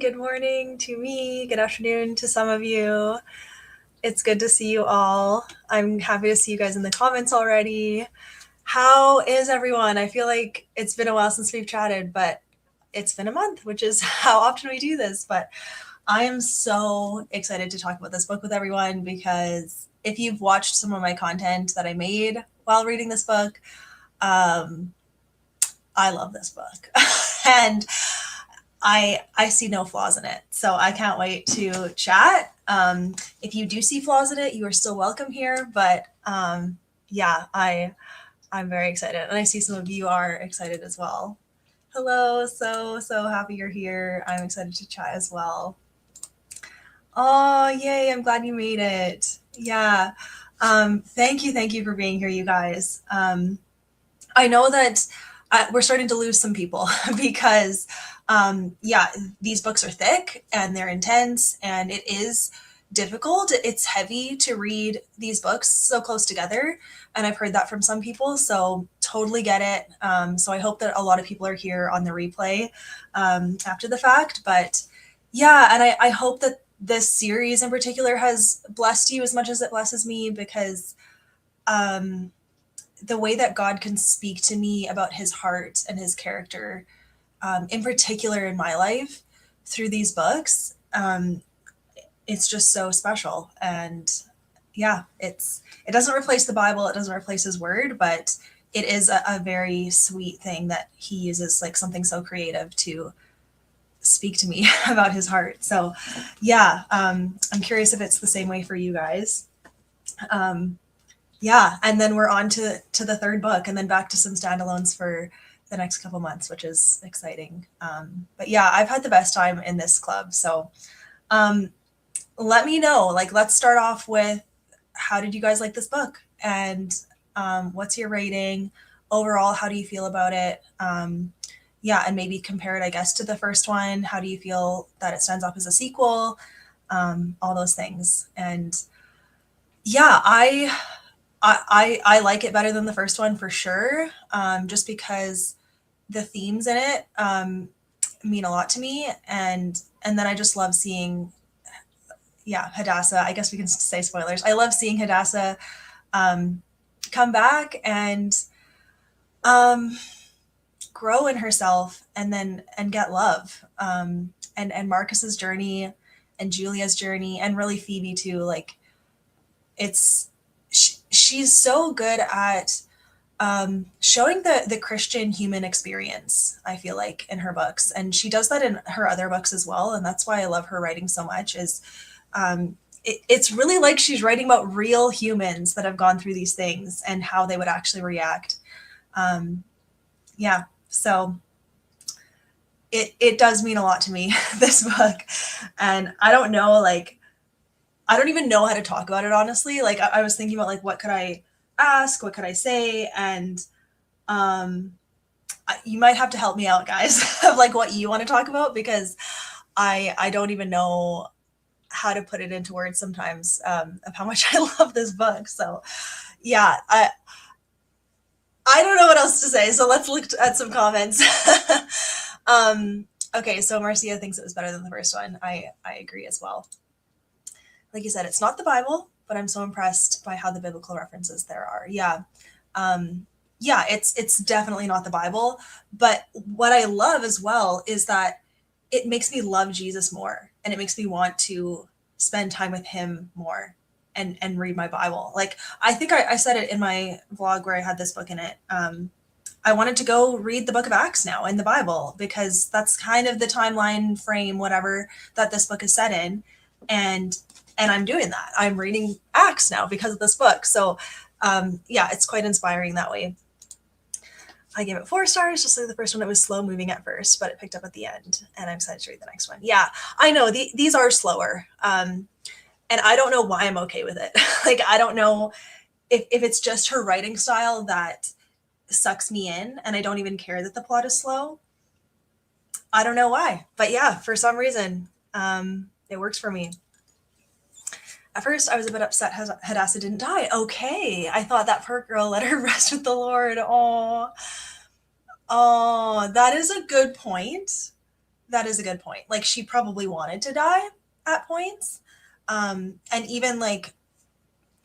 Good morning to me. Good afternoon to some of you. It's good to see you all. I'm happy to see you guys in the comments already. How is everyone? I feel like it's been a while since we've chatted, but it's been a month, which is how often we do this. But I am so excited to talk about this book with everyone because if you've watched some of my content that I made while reading this book, I love this book. And I see no flaws in it. So I can't wait to chat. If you do see flaws in it, you are still welcome here. But yeah, I'm very excited. And I see some of you are excited as well. Hello, so happy you're here. I'm excited to chat as well. Oh, yay, I'm glad you made it. Yeah. Thank you for being here, you guys. I know that we're starting to lose some people because, yeah, these books are thick and they're intense and it is difficult. It's heavy to read these books so close together. And I've heard that from some people, so totally get it. So I hope that a lot of people are here on the replay after the fact. But yeah, and I hope that this series in particular has blessed you as much as it blesses me because the way that God can speak to me about his heart and his character, in particular in my life through these books, it's just so special. And yeah, it doesn't replace the Bible, it doesn't replace his word, but it is a very sweet thing that he uses, like something so creative to speak to me about his heart. So yeah, I'm curious if it's the same way for you guys. Yeah, and then we're on to the third book and then back to some standalones for the next couple months, which is exciting. But yeah, I've had the best time in this club. So let me know, like, let's start off with, how did you guys like this book? And what's your rating? Overall, how do you feel about it? Yeah, and maybe compare it, I guess, to the first one. How do you feel that it stands up as a sequel? All those things. And yeah, I like it better than the first one for sure, just because the themes in it mean a lot to me, and then I just love seeing, yeah, Hadassah. I guess we can say spoilers. I love seeing Hadassah come back and grow in herself, and get love, and Marcus's journey, and Julia's journey, and really Phoebe too. Like, it's she's so good at showing the Christian human experience, I feel like, in her books. And she does that in her other books as well. And that's why I love her writing so much, is it's really like she's writing about real humans that have gone through these things and how they would actually react. Yeah, so it does mean a lot to me, this book. And I don't know, like, I don't even know how to talk about it, honestly. Like, I was thinking about, like, what could I ask? What could I say? And you might have to help me out, guys, of like what you want to talk about, because I don't even know how to put it into words sometimes, of how much I love this book. So yeah, I don't know what else to say. So let's look at some comments. Okay, so Marcia thinks it was better than the first one. I agree as well. Like you said, it's not the Bible, but I'm so impressed by how the biblical references there are. Yeah. Yeah, it's definitely not the Bible. But what I love as well is that it makes me love Jesus more, and it makes me want to spend time with him more, and read my Bible. Like, I think I said it in my vlog where I had this book in it. I wanted to go read the book of Acts now in the Bible, because that's kind of the timeline frame, whatever, that this book is set in. And I'm doing that. I'm reading Acts now because of this book. So yeah, it's quite inspiring that way. I gave it 4 stars, just like the first one. It was slow moving at first, but it picked up at the end, and I'm excited to read the next one. Yeah, I know these are slower. And I don't know why I'm okay with it. Like, I don't know if it's just her writing style that sucks me in, and I don't even care that the plot is slow. I don't know why, but yeah, for some reason, it works for me. At first, I was a bit upset Hadassah didn't die. Okay, I thought that poor girl, let her rest with the Lord. Oh, that is a good point. that is a good point. Like, she probably wanted to die at points. And even like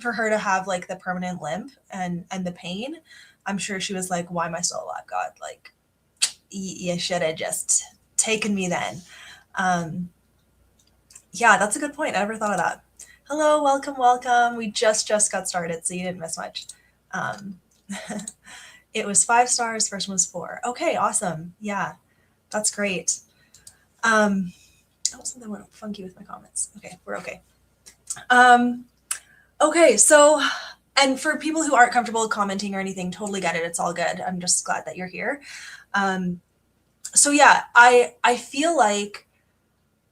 for her to have like the permanent limp and the pain, I'm sure she was like, why am I still alive, God? Like, you should have just taken me then. Yeah, that's a good point. I never thought of that. Hello, welcome, welcome. We just got started, so you didn't miss much. It was 5 stars, first one was 4. Okay, awesome. Yeah, that's great. Oh, something went funky with my comments. Okay, we're okay. Okay, so, and for people who aren't comfortable commenting or anything, totally get it. It's all good. I'm just glad that you're here. So yeah, I feel like,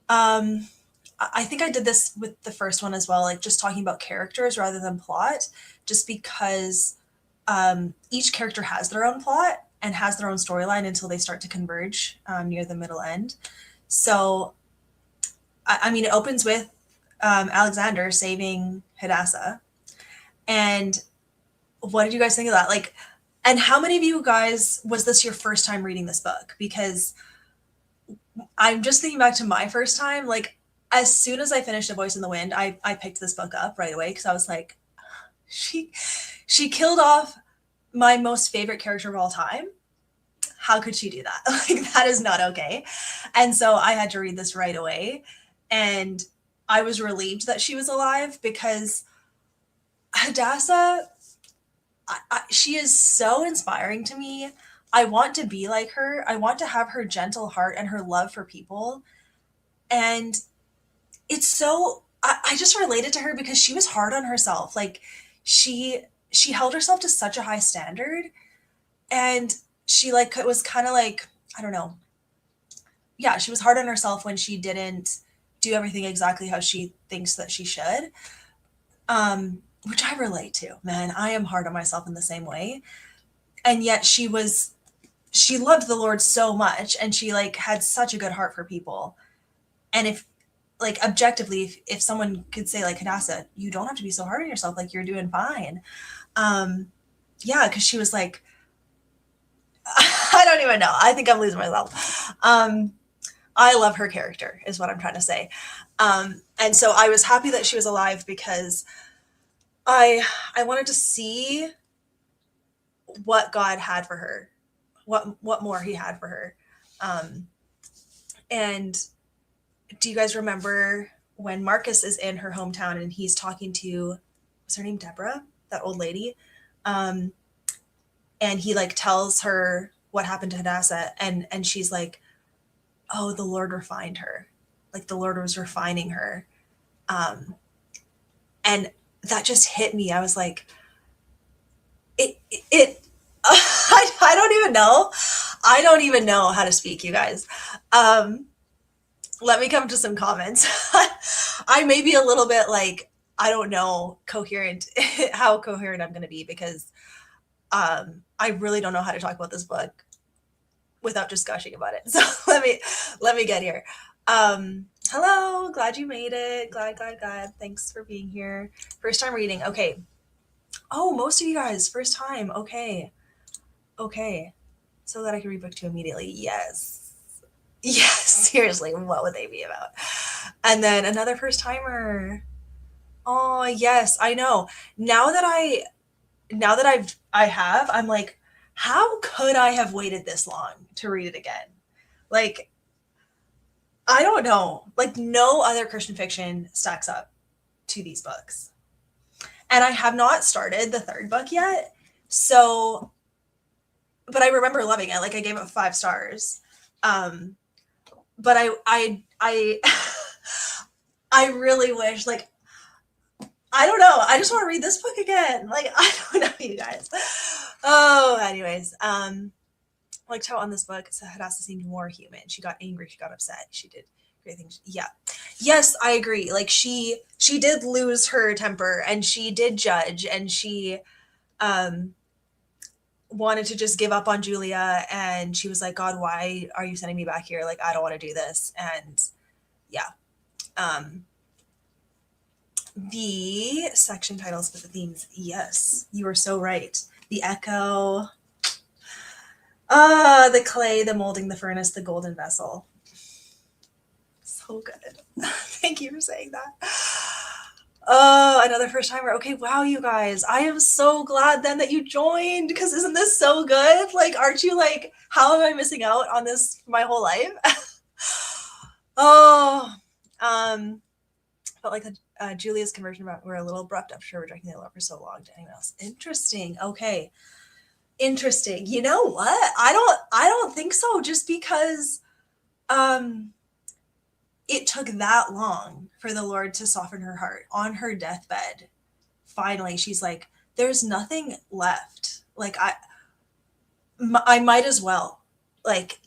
I think I did this with the first one as well, like just talking about characters rather than plot, just because each character has their own plot and has their own storyline until they start to converge near the middle end. So, I mean, it opens with Alexander saving Hadassah. And what did you guys think of that? Like, and how many of you guys, was this your first time reading this book? Because I'm just thinking back to my first time, like, as soon as I finished A Voice in the Wind, I picked this book up right away because I was like, she killed off my most favorite character of all time. How could she do that? Like, that is not okay. And so I had to read this right away. And I was relieved that she was alive because Hadassah, she is so inspiring to me. I want to be like her. I want to have her gentle heart and her love for people. And it's so, I just related to her because she was hard on herself. Like, she held herself to such a high standard, and she like was kind of like, I don't know. Yeah, she was hard on herself when she didn't do everything exactly how she thinks that she should. Which I relate to, man. I am hard on myself in the same way. And yet she loved the Lord so much, and she like had such a good heart for people. And if, like, objectively, if someone could say like, Hadassah, you don't have to be so hard on yourself, like, you're doing fine. Yeah, because she was like, I don't even know. I think I'm losing myself. I love her character is what I'm trying to say. And so I was happy that she was alive because I wanted to see what God had for her, what more he had for her. And do you guys remember when Marcus is in her hometown and he's talking to, what's her name, Deborah, that old lady? And he like tells her what happened to Hadassah, and she's like, oh, the Lord refined her. Like, the Lord was refining her. And that just hit me. I was like, I don't even know. I don't even know how to speak, you guys. Let me come to some comments. I may be a little bit like, I don't know, coherent, how coherent I'm going to be, because I really don't know how to talk about this book without just gushing about it. So let me get here. Hello, glad you made it. Glad. Thanks for being here. First time reading. Okay. Oh, most of you guys, first time. Okay. So that I can read book 2 immediately. Yes, seriously, what would they be about? And then another first timer. Oh, yes, I know. Now that I'm like, how could I have waited this long to read it again? Like, I don't know. Like, no other Christian fiction stacks up to these books. And I have not started the 3rd book yet. So, but I remember loving it. Like, I gave it 5 stars. But I I really wish, like, I don't know. I just want to read this book again. Like, I don't know, you guys. Oh, anyways, liked how on this book, Hadassah seemed more human. She got angry. She got upset. She did great things. Yeah. Yes, I agree. Like, she did lose her temper, and she did judge, and she wanted to just give up on Julia, and she was like, God, why are you sending me back here? Like, I don't want to do this. And yeah. The section titles for the themes. Yes, you are so right. The echo. The clay, the molding, the furnace, the golden vessel. So good. Thank you for saying that. Oh, another first timer. Okay, wow, you guys. I am so glad then that you joined, because isn't this so good? Like, aren't you like, how am I missing out on this my whole life? Oh, felt like Julia's conversion were a little abrupt after rejecting the love for so long to anyone else. Interesting. Okay. Interesting. You know what? I don't think so, just because it took that long for the Lord to soften her heart on her deathbed. Finally, she's like, there's nothing left. Like I might as well, like,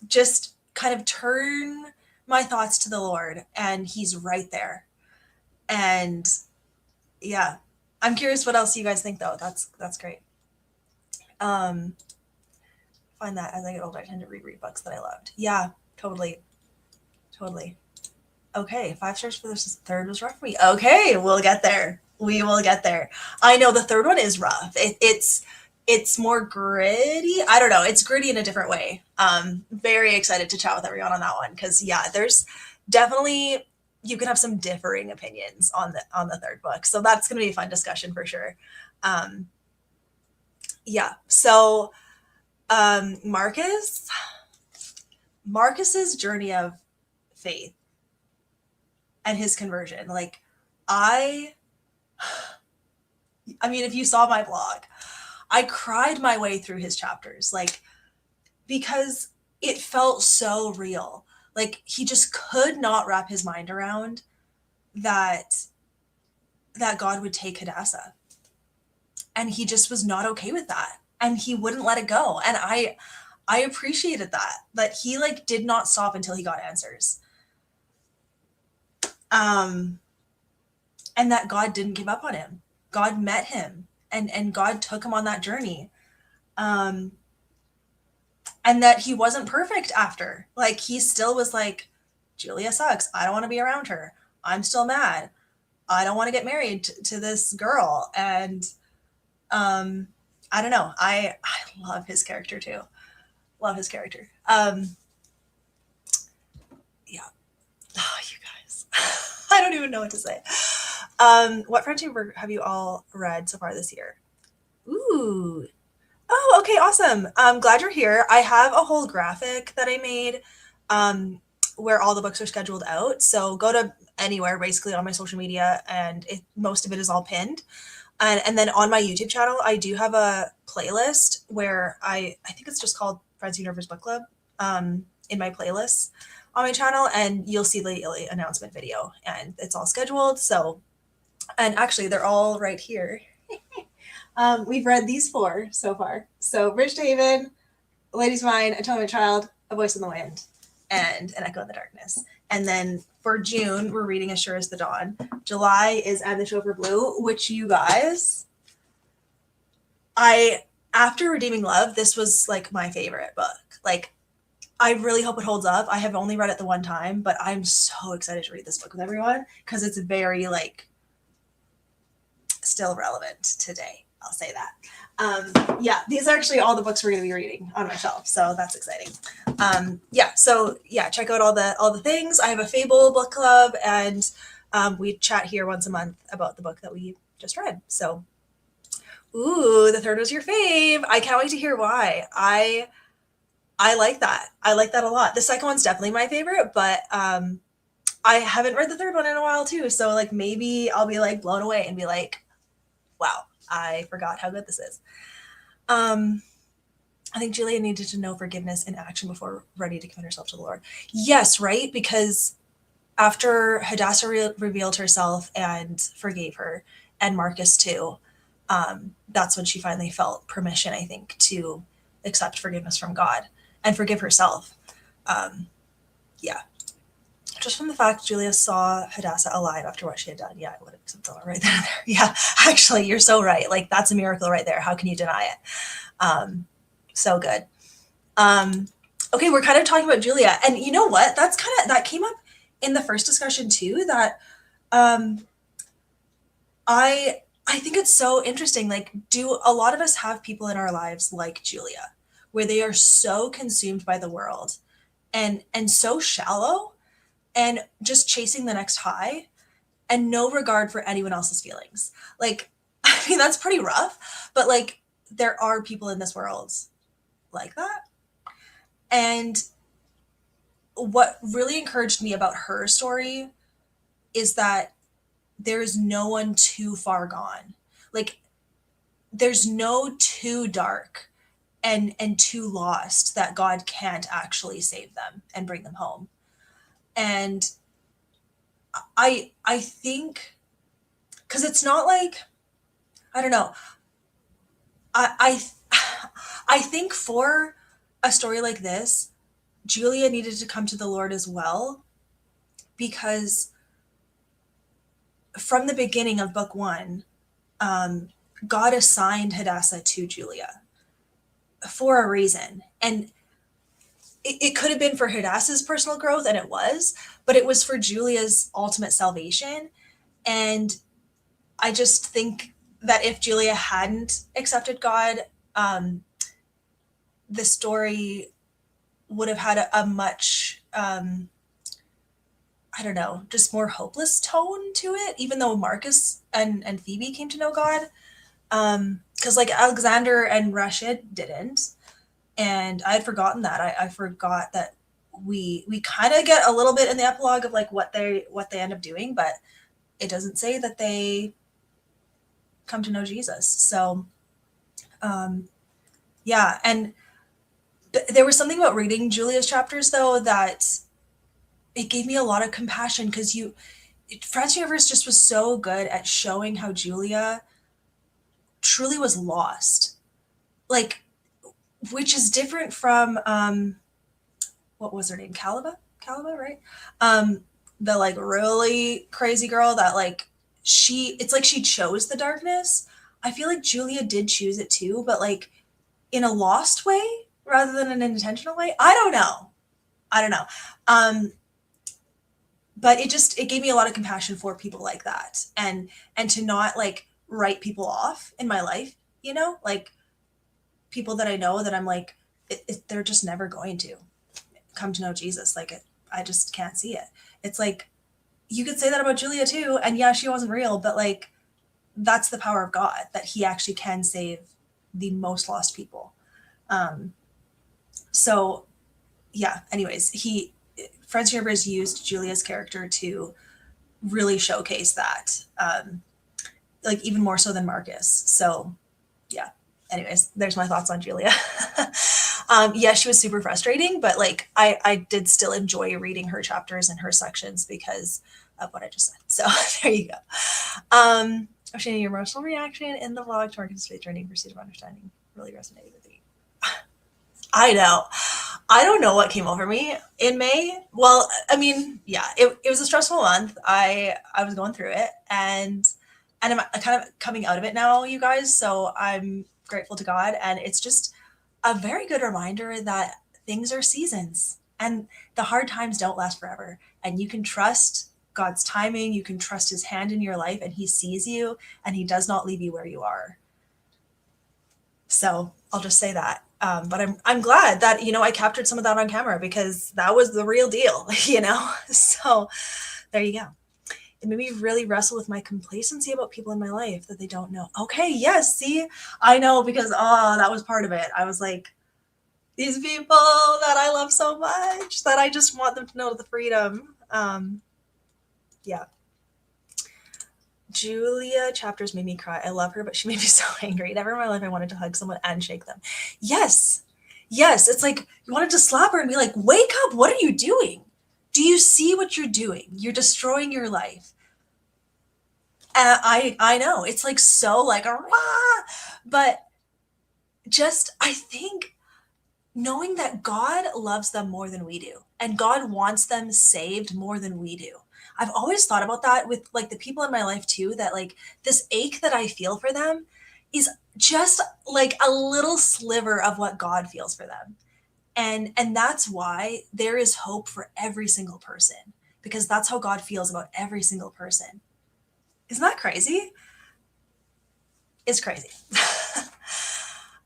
just kind of turn my thoughts to the Lord, and he's right there. And yeah, I'm curious what else you guys think though. That's great. Find that as I get older, I tend to reread books that I loved. Yeah, totally. Okay, 5 stars for this. Third was rough for me. Okay, we'll get there. We will get there. I know the third one is rough. It's more gritty. I don't know. It's gritty in a different way. Very excited to chat with everyone on that one, because yeah, there's definitely, you can have some differing opinions on the third book. So that's going to be a fun discussion for sure. Yeah. So Marcus's journey of faith and his conversion, like, I mean, if you saw my blog, I cried my way through his chapters, like, because it felt so real. Like, he just could not wrap his mind around that God would take Hadassah, and he just was not okay with that, and he wouldn't let it go. And I appreciated that he like did not stop until he got answers. And that God didn't give up on him. God met him, and God took him on that journey. And that he wasn't perfect after. Like, he still was like, Julia sucks. I don't want to be around her. I'm still mad. I don't want to get married to this girl. And I don't know. I love his character too. Love his character. Yeah. Oh, you guys. I don't even know what to say. What Francine Rivers have you all read so far this year? Ooh. Oh, okay, awesome. I'm glad you're here. I have a whole graphic that I made where all the books are scheduled out. So go to anywhere basically on my social media, and most of it is all pinned. And then on my YouTube channel, I do have a playlist where I think it's just called Francine Rivers Book Club in my playlists on my channel, and you'll see the announcement video, and it's all scheduled. So, and actually they're all right here. We've read these 4 so far. So Bridge to Haven, Lady's Mine, Atonement Child, A Voice in the Wind, and An Echo in the Darkness. And then for June, we're reading As Sure as the Dawn. July is And the Chauffeur Blue, which, you guys, after Redeeming Love, this was like my favorite book. Like, I really hope it holds up. I have only read it the one time, but I'm so excited to read this book with everyone, because it's very, like, still relevant today. I'll say that. Yeah, these are actually all the books we're going to be reading on my shelf, so that's exciting. So check out all the things. I have a Fable book club, and we chat here once a month about the book that we just read. So, ooh, the third was your fave. I can't wait to hear why. I like that. I like that a lot. The second one's definitely my favorite, but I haven't read the third one in a while too. So, like, maybe I'll be like blown away and be like, wow, I forgot how good this is. I think Julia needed to know forgiveness in action before ready to commit herself to the Lord. Yes, right? Because after Hadassah revealed herself and forgave her, and Marcus too, that's when she finally felt permission, I think, to accept forgiveness from God and forgive herself. Yeah. Just from the fact Julia saw Hadassah alive after what she had done. Yeah, I would have accepted that right there. Yeah, actually, you're so right. Like, that's a miracle right there. How can you deny it? So good. Okay, we're kind of talking about Julia. And you know what? That came up in the first discussion too, that I think it's so interesting. Like, do a lot of us have people in our lives like Julia, where they are so consumed by the world and so shallow and just chasing the next high and no regard for anyone else's feelings. Like, I mean, that's pretty rough, but like, there are people in this world like that. And what really encouraged me about her story is that there is no one too far gone. Like, there's no too dark and too lost that God can't actually save them and bring them home. And I think, because it's not like, I don't know, I I think for a story like this, Julia needed to come to the Lord as well, because from the beginning of book one, God assigned Hadassah to Julia for a reason. And it could have been for Hadassah's personal growth, and it was, but it was for Julia's ultimate salvation. And I just think that if Julia hadn't accepted God, the story would have had a much, I don't know, just more hopeless tone to it, even though Marcus and Phoebe came to know God. Because like Alexander and Rashid didn't. And I had forgotten that. I forgot that we kind of get a little bit in the epilogue of like what they end up doing, but it doesn't say that they come to know Jesus. So yeah, and there was something about reading Julia's chapters though that it gave me a lot of compassion, because Francine Rivers just was so good at showing how Julia truly was lost, like, which is different from what was her name, Caliba, right? The like really crazy girl that like it's like she chose the darkness. I feel like Julia did choose it too, but like in a lost way rather than an intentional way. I don't know. But it gave me a lot of compassion for people like that, and to not like write people off in my life, like people that I know that I'm like, they're just never going to come to know Jesus. Like, I just can't see it. It's like, you could say that about Julia too. And yeah, she wasn't real, but like, that's the power of God, that he actually can save the most lost people. So yeah, anyways, Francine Rivers used Julia's character to really showcase that, like even more so than Marcus. So yeah, anyways, there's my thoughts on Julia. Yeah, she was super frustrating, but like I did still enjoy reading her chapters and her sections because of what I just said. So there you go. Shane, your emotional reaction in the vlog to Marcus' faith journey, pursuit of understanding, really resonated with me. I know. I don't know what came over me in May. Well, I mean, yeah, it was a stressful month. I was going through it, and I'm kind of coming out of it now, you guys. So I'm grateful to God, and it's just a very good reminder that things are seasons, and the hard times don't last forever. And you can trust God's timing. You can trust his hand in your life, and he sees you, and he does not leave you where you are. So I'll just say that. But I'm glad that, I captured some of that on camera, because that was the real deal, So there you go. It made me really wrestle with my complacency about people in my life that they don't know. Okay, yes, see, I know, because that was part of it. I was like, these people that I love so much that I just want them to know the freedom. Yeah. Julia chapters made me cry. I love her, but she made me so angry. Never in my life I wanted to hug someone and shake them. Yes. It's like you wanted to slap her and be like, wake up. What are you doing? Do you see what you're doing? You're destroying your life. I know. It's like so like, but just, I think knowing that God loves them more than we do, and God wants them saved more than we do. I've always thought about that with like the people in my life too, that like this ache that I feel for them is just like a little sliver of what God feels for them. And that's why there is hope for every single person, because that's how God feels about every single person. Isn't that crazy? It's crazy.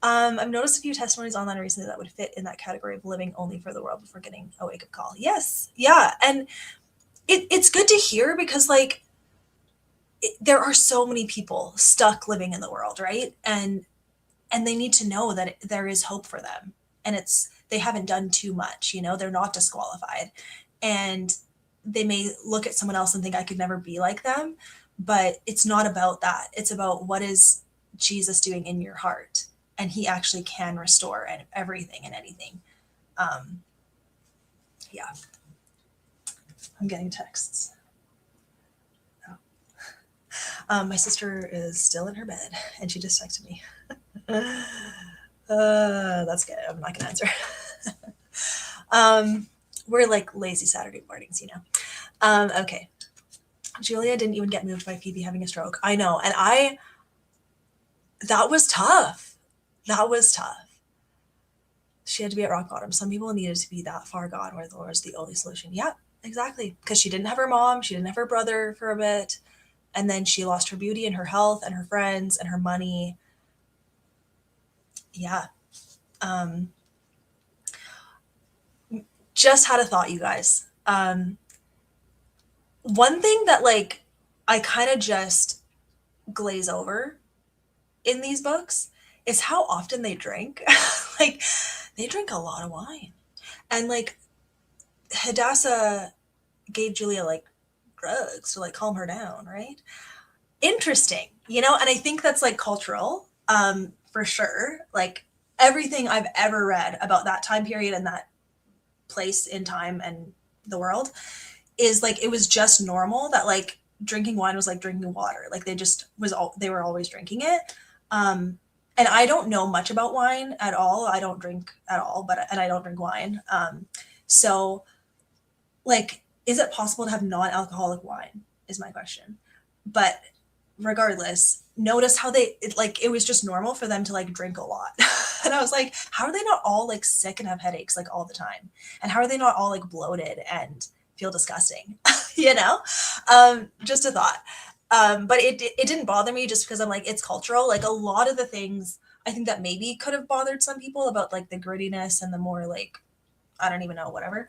I've noticed a few testimonies online recently that would fit in that category of living only for the world before getting a wake-up call. Yes. Yeah. And it's good to hear because like there are so many people stuck living in the world, right? And they need to know that there is hope for them, and it's they haven't done too much, you know, they're not disqualified, and they may look at someone else and think I could never be like them, but it's not about that. It's about what is Jesus doing in your heart, and he actually can restore everything and anything. um yeah, I'm getting texts. My sister is still in her bed and she just texted me. That's good. I'm not gonna answer. We're like lazy Saturday mornings, you know. Okay. Julia didn't even get moved by Phoebe having a stroke. I know, and that was tough. That was tough. She had to be at rock bottom. Some people needed to be that far gone where the Lord is the only solution. Yeah, exactly. Because she didn't have her mom, she didn't have her brother for a bit, and then she lost her beauty and her health and her friends and her money. Yeah. Um, just had a thought, you guys. One thing that like I kind of just glaze over in these books is how often they drink. Like they drink a lot of wine. And like Hadassah gave Julia like drugs to like calm her down, right? Interesting, you know, and I think that's like cultural, for sure. Like everything I've ever read about that time period and that place in time and the world is like it was just normal that like drinking wine was like drinking water. Like they were always drinking it. And I don't know much about wine at all. I don't drink at all, and I don't drink wine. So like, is it possible to have non-alcoholic wine? Is my question. But regardless, notice how it was just normal for them to like drink a lot. And I was like, how are they not all like sick and have headaches like all the time? And how are they not all like bloated and feel disgusting? You know? Just a thought. But it didn't bother me just because I'm like, it's cultural. Like a lot of the things I think that maybe could have bothered some people about like the grittiness and the more like, I don't even know, whatever.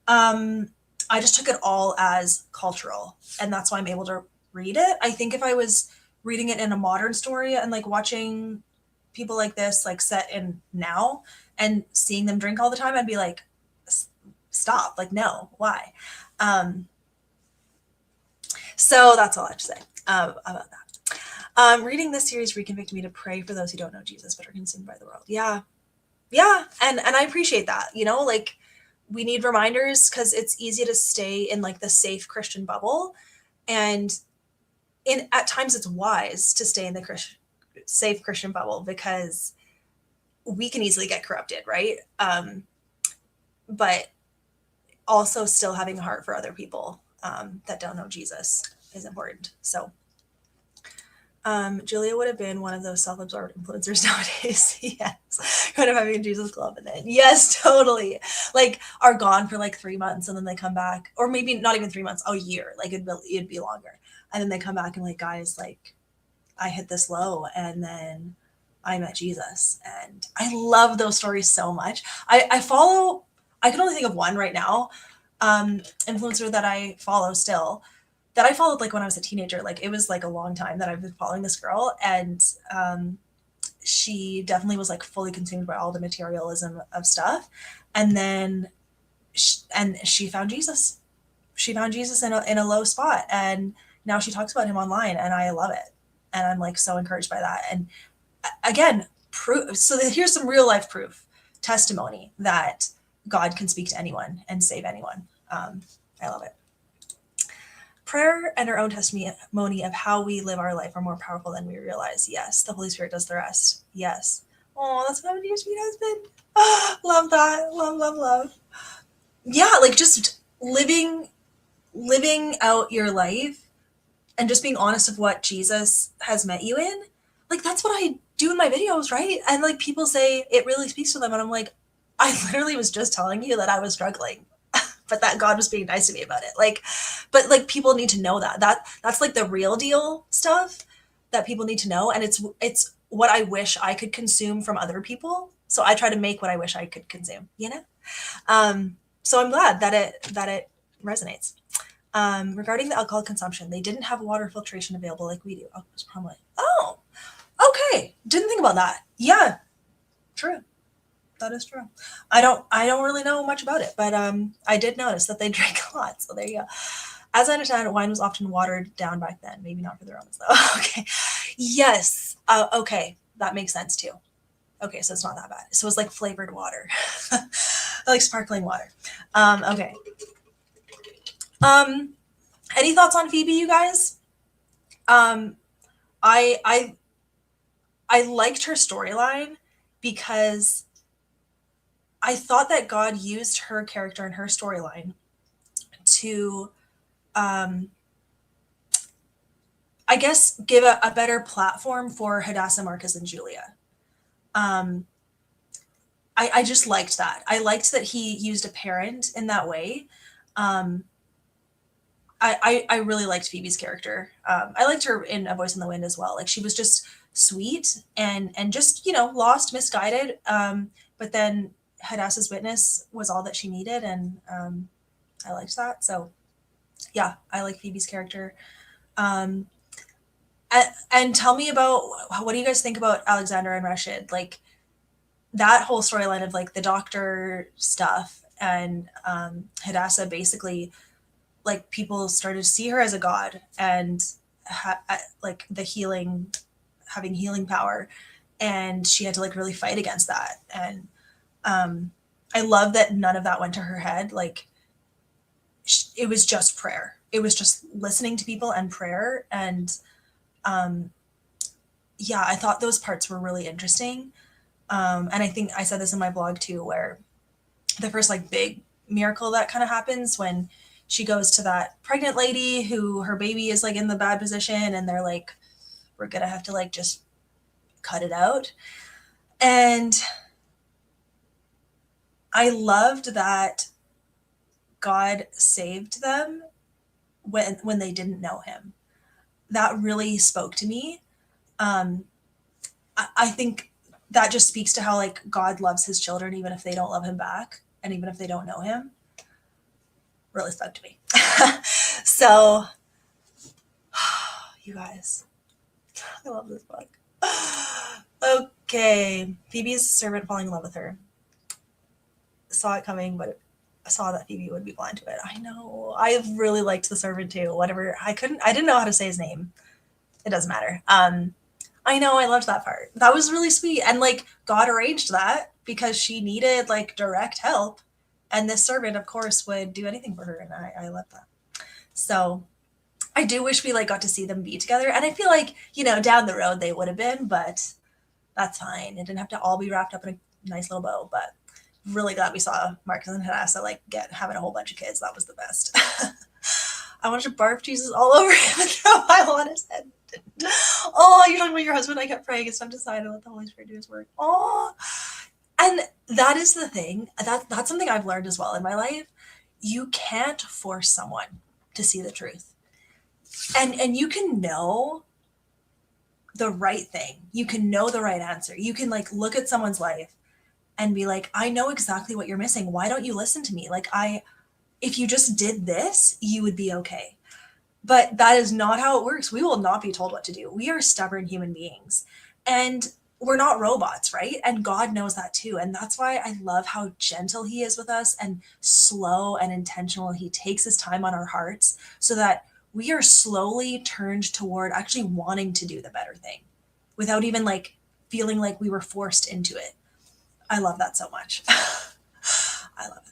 I just took it all as cultural, and that's why I'm able to read it. I think if I was reading it in a modern story and like watching people like this like set in now and seeing them drink all the time, I'd be like, stop, like no, why? So that's all I have to say about that. Reading this series reconvicted me to pray for those who don't know Jesus but are consumed by the world. Yeah, and I appreciate that, you know, like we need reminders because it's easy to stay in like the safe Christian bubble, and at times it's wise to stay in the safe Christian bubble because we can easily get corrupted, right? But also still having a heart for other people that don't know Jesus is important. So Julia would have been one of those self-absorbed influencers nowadays. Yes. Kind of having a Jesus club in it. Yes, totally. Like are gone for like 3 months and then they come back, or maybe not even 3 months, a year. Like it'd be longer. And then they come back and like, guys, like I hit this low and then I met Jesus. And I love those stories so much. I can only think of one right now, influencer that I follow still, that I followed like when I was a teenager. Like it was like a long time that I've been following this girl, and she definitely was like fully consumed by all the materialism of stuff. And then she found Jesus. She found Jesus in a low spot, and now she talks about him online, and I love it. And I'm like so encouraged by that. And again, proof. So here's some real life proof, testimony that God can speak to anyone and save anyone. I love it. Prayer and our own testimony of how we live our life are more powerful than we realize. Yes, the Holy Spirit does the rest. Yes. Oh, that's what happened to your sweet husband. Oh, love that. Love. Yeah, like just living out your life and just being honest of what Jesus has met you in. Like that's what I do in my videos, right? And like people say it really speaks to them, and I'm like, I literally was just telling you that I was struggling, but that God was being nice to me about it. Like, but like people need to know that's like the real deal stuff that people need to know. And it's what I wish I could consume from other people. So I try to make what I wish I could consume, you know? So I'm glad that it resonates. Regarding the alcohol consumption, they didn't have water filtration available like we do. Oh, it was probably, oh, okay. Didn't think about that. Yeah, true. That is true. I don't really know much about it, but I did notice that they drank a lot. So there you go. As I understand it, wine was often watered down back then. Maybe not for the Romans though. Okay. Yes. Okay. That makes sense too. Okay, so it's not that bad. So it's like flavored water, like sparkling water. Okay. Um, any thoughts on Phoebe, you guys? Um, I I I liked her storyline because I thought that God used her character and her storyline to, um, I guess, give a better platform for Hadassah, Marcus, and Julia. Um, I just liked that. I liked that he used a parent in that way. Um, I really liked Phoebe's character. I liked her in A Voice in the Wind as well. Like she was just sweet and just lost, misguided. But then Hadassah's witness was all that she needed, and I liked that. So yeah, I like Phoebe's character. Um, and tell me about, what do you guys think about Alexander and Rashid? Like that whole storyline of like the doctor stuff and Hadassah basically, like people started to see her as a god and like the healing, having healing power, and she had to like really fight against that. And I love that none of that went to her head. Like it was just prayer. It was just listening to people and prayer. And yeah, I thought those parts were really interesting. And I think I said this in my blog too, where the first like big miracle that kind of happens when she goes to that pregnant lady who her baby is like in the bad position, and they're like, we're gonna have to like just cut it out. And I loved that God saved them when they didn't know him. That really spoke to me. I think that just speaks to how like God loves his children even if they don't love him back and even if they don't know him. Really spoke to me. So you guys, I love this book. Okay, Phoebe's servant falling in love with her. Saw it coming, but I saw that Phoebe would be blind to it. I know. I really liked the servant too. Whatever. I didn't know how to say his name. It doesn't matter. I know, I loved that part. That was really sweet. And like God arranged that because she needed like direct help. And this servant, of course, would do anything for her. And I love that. So I do wish we like got to see them be together. And I feel like, down the road they would have been, but that's fine. It didn't have to all be wrapped up in a nice little bow. But really glad we saw Marcus and Hadassah like having a whole bunch of kids. That was the best. I wanted to barf Jesus all over him and throw my on his head. Oh, you're talking about your husband. I kept praying and stuff to decide to let the Holy Spirit do his work. Oh, and that is the thing. That's something I've learned as well in my life. You can't force someone to see the truth. And you can know the right thing. You can know the right answer. You can like look at someone's life and be like, I know exactly what you're missing. Why don't you listen to me? Like if you just did this, you would be okay. But that is not how it works. We will not be told what to do. We are stubborn human beings and we're not robots, right? And God knows that too. And that's why I love how gentle he is with us and slow and intentional. He takes his time on our hearts so that we are slowly turned toward actually wanting to do the better thing without even like feeling like we were forced into it. I love that so much. I love it.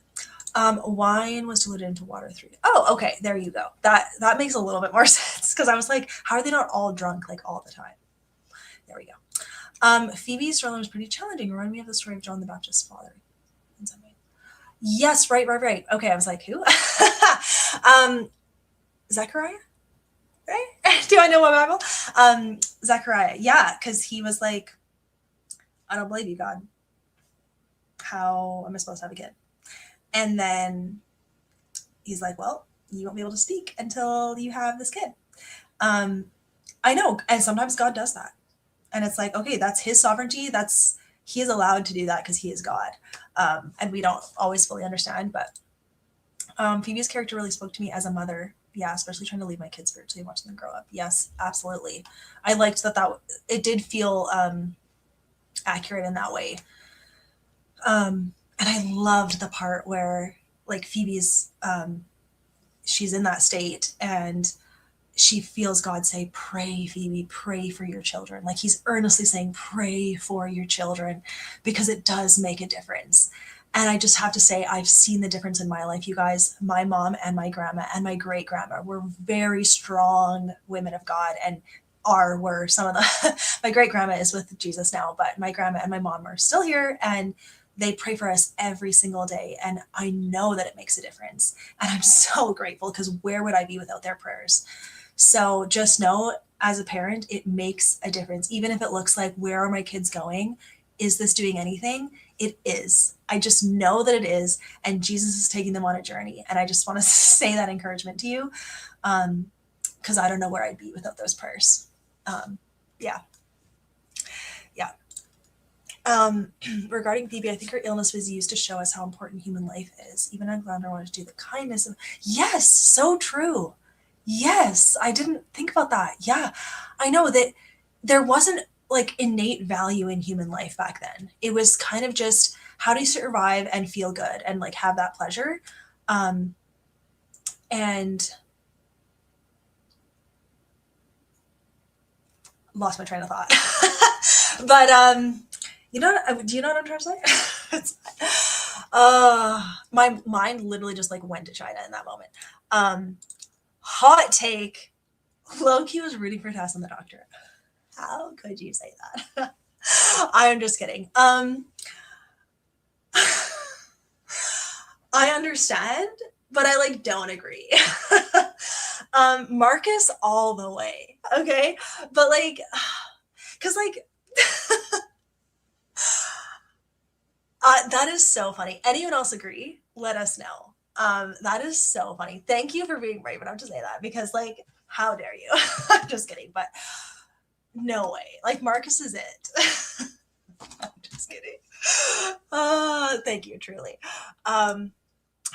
Wine was diluted into water through. Oh, okay. There you go. That makes a little bit more sense because I was like, how are they not all drunk like all the time? There we go. Phoebe's storyline was pretty challenging. Remind me of the story of John the Baptist's father in some way. Yes, right. Okay, I was like, who? Zechariah? Right? Do I know my Bible? Zechariah. Yeah, because he was like, I don't believe you, God. How am I supposed to have a kid? And then he's like, well, you won't be able to speak until you have this kid. I know. And sometimes God does that. And it's like, okay, that's his sovereignty. He is allowed to do that because he is God. And we don't always fully understand. But Phoebe's character really spoke to me as a mother Yeah, especially trying to lead my kids spiritually and watching them grow up. Yes, absolutely. I liked that it did feel accurate in that way. And I loved the part where like Phoebe's she's in that state and she feels God say, pray, Phoebe, pray for your children. Like he's earnestly saying, pray for your children, because it does make a difference. And I just have to say, I've seen the difference in my life, you guys. My mom and my grandma and my great grandma were very strong women of God, and were some of the, my great grandma is with Jesus now, but my grandma and my mom are still here, and they pray for us every single day. And I know that it makes a difference. And I'm so grateful, because where would I be without their prayers? So just know, as a parent, it makes a difference. Even if it looks like, where are my kids going? Is this doing anything? It is. I just know that it is. And Jesus is taking them on a journey. And I just want to say that encouragement to you, because I don't know where I'd be without those prayers. Yeah. Yeah. Regarding Phoebe, I think her illness was used to show us how important human life is. Even Alexander wanted to do the kindness of, yes, so true. Yes, I didn't think about that. Yeah, I know that there wasn't like innate value in human life back then. It was kind of just, how do you survive and feel good and like have that pleasure. And lost my train of thought. But do you know what I'm trying to say? My mind literally just like went to China in that moment. Hot take. Loki was rooting for Tess and the Doctor. How could you say that? I'm just kidding. I understand, but I like don't agree. Marcus all the way. Okay. But like, cause like, that is so funny. Anyone else agree? Let us know. That is so funny. Thank you for being brave enough to say that, because like, how dare you? I'm just kidding, but no way. Like Marcus is it. I'm just kidding. Thank you, truly. I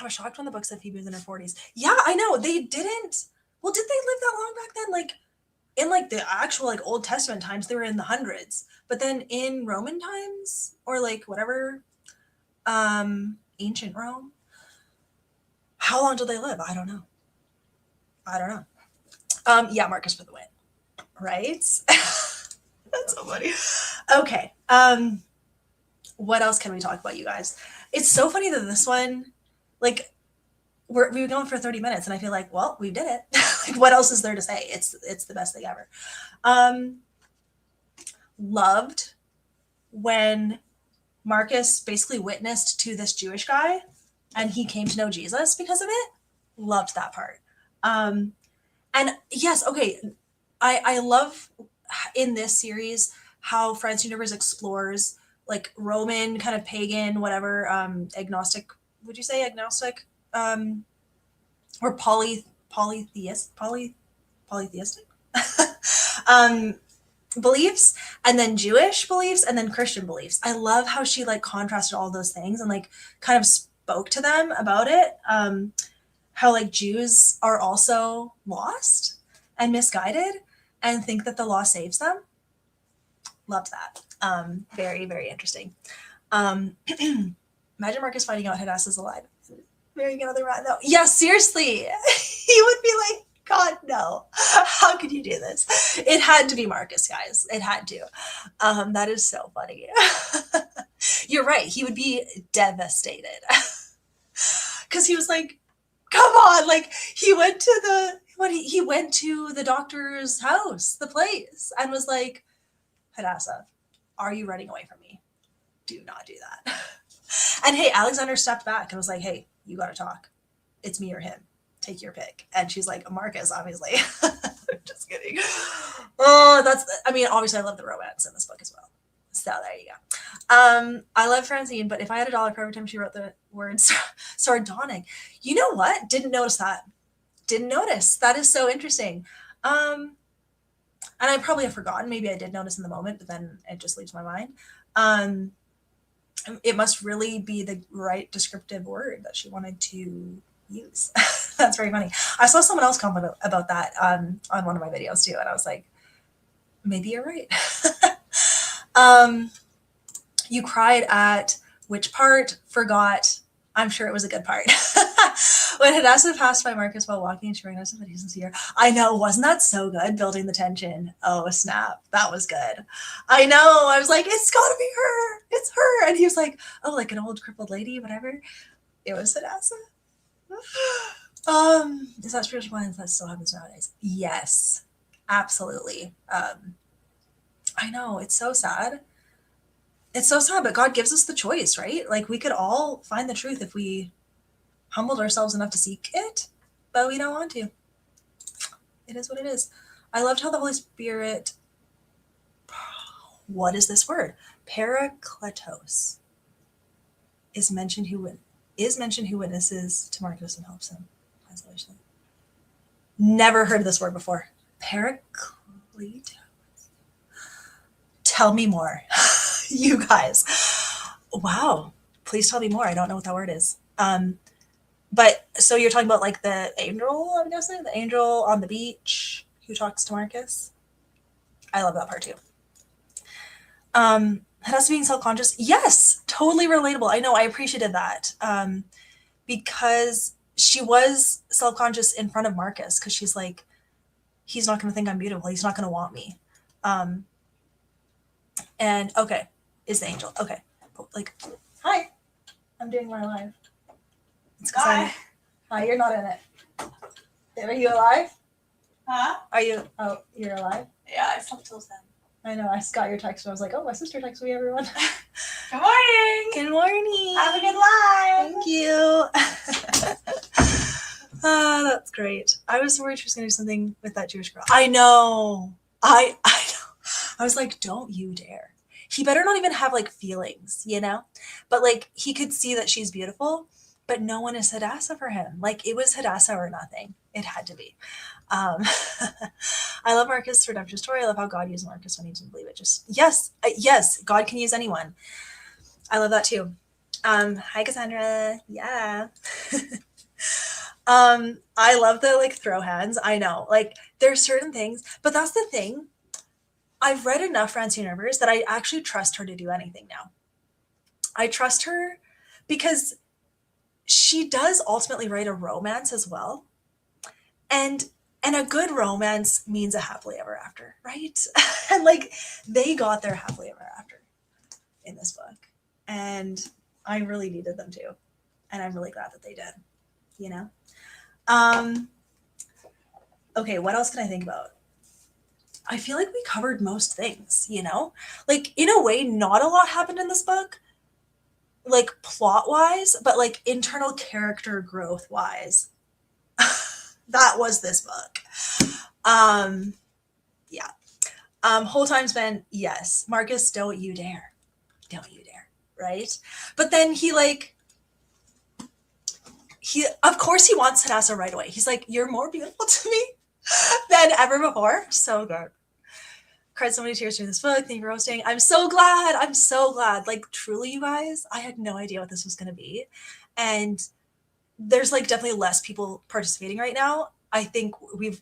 was shocked when the book said Phoebe was in her 40s. Yeah, I know. They didn't. Well, did they live that long back then? Like in like the actual like Old Testament times, they were in the hundreds. But then in Roman times, or like whatever, ancient Rome, how long did they live? I don't know. Yeah, Marcus for the win. Right? That's so funny. Okay. What else can we talk about, you guys? It's so funny that this one, like, we've been going for 30 minutes, and I feel like, well, we did it. Like, what else is there to say? It's the best thing ever. Loved when Marcus basically witnessed to this Jewish guy, and he came to know Jesus because of it. Loved that part. And yes, okay, I love in this series how Francine Rivers explores like Roman kind of pagan, whatever, agnostic, would you say agnostic? Or polytheistic beliefs, and then Jewish beliefs, and then Christian beliefs. I love how she like contrasted all those things and like kind of spoke to them about it. How like Jews are also lost and misguided and think that the law saves them. Loved that. Very, very interesting. Imagine Marcus finding out Hadassah is alive. Marrying another rat. No. Yeah, seriously. He would be like, God, no. How could you do this? It had to be Marcus, guys. It had to. That is so funny. You're right. He would be devastated. Because he was like, come on. Like, he went to the doctor's house, the place, and was like, Hadassah, are you running away from me? Do not do that. And hey, Alexander stepped back and was like, hey, you got to talk. It's me or him. Take your pick. And she's like, Marcus, obviously. I'm just kidding. Oh, obviously I love the romance in this book as well. So there you go. I love Francine, but if I had $1 for every time she wrote the words sardonic, you know what? Didn't notice that. Didn't notice. That is so interesting. And I probably have forgotten. Maybe I did notice in the moment, but then it just leaves my mind. It must really be the right descriptive word that she wanted to use. That's very funny. I saw someone else comment about that on one of my videos too, and I was like, maybe you're right. You cried at which part? Forgot. I'm sure it was a good part. When Hadassah passed by Marcus while walking, she recognized that he doesn't see her. I know, wasn't that so good? Building the tension. Oh snap, that was good. I know. I was like, it's gotta be her. It's her. And he was like, oh, like an old crippled lady, whatever. It was Hadassah. Is that spiritual violence that still happens nowadays? Yes, absolutely. I know, it's so sad. It's so sad, but God gives us the choice, right? Like we could all find the truth if we humbled ourselves enough to seek it, but we don't want to. It is what it is. I loved how the Holy Spirit, what is this word? Parakletos is mentioned who witnesses to Marcus and helps him. Translation. Never heard this word before. Parakletos. Tell me more. You guys. Wow. Please tell me more. I don't know what that word is. But so you're talking about like the angel, I'm guessing? The angel on the beach who talks to Marcus? I love that part too. Hadassah being self-conscious. Yes, totally relatable. I know, I appreciated that. Because she was self-conscious in front of Marcus because she's like, he's not going to think I'm beautiful. He's not going to want me. And okay, is the angel. Okay. Like, hi, I'm doing my live. It's because hi, you're not in it. Are you alive? Huh? Are you? Oh, you're alive? Yeah, I slept till 7. I know. I got your text and I was like, oh, my sister texted me, everyone. Good morning. Good morning. Have a good live. Thank you. That's great. I was worried she was going to do something with that Jewish girl. I know. I know. I was like, don't you dare. He better not even have like feelings, you know? But like he could see that she's beautiful, but no one is Hadassah for him. Like it was Hadassah or nothing. It had to be. I love Marcus' redemption story. I love how God used Marcus when he didn't believe it. Just yes, God can use anyone. I love that too. Hi Cassandra. Yeah. I love the like throw hands. I know, like there's certain things, but that's the thing. I've read enough Francine Rivers that I actually trust her to do anything now. I trust her because she does ultimately write a romance as well. And a good romance means a happily ever after, right? And like they got their happily ever after in this book. And I really needed them to. And I'm really glad that they did, you know? Okay, what else can I think about? I feel like we covered most things, you know? Like in a way, not a lot happened in this book, like plot-wise, but like internal character growth-wise. That was this book. Yeah. Whole time spent, yes. Marcus, don't you dare. Don't you dare. Right? But then he of course he wants Hadassah right away. He's like, you're more beautiful to me than ever before. So good. Cried so many tears during this book. Thank you for hosting. I'm so glad. I'm so glad. Like truly, you guys, I had no idea what this was going to be. And there's like definitely less people participating right now. I think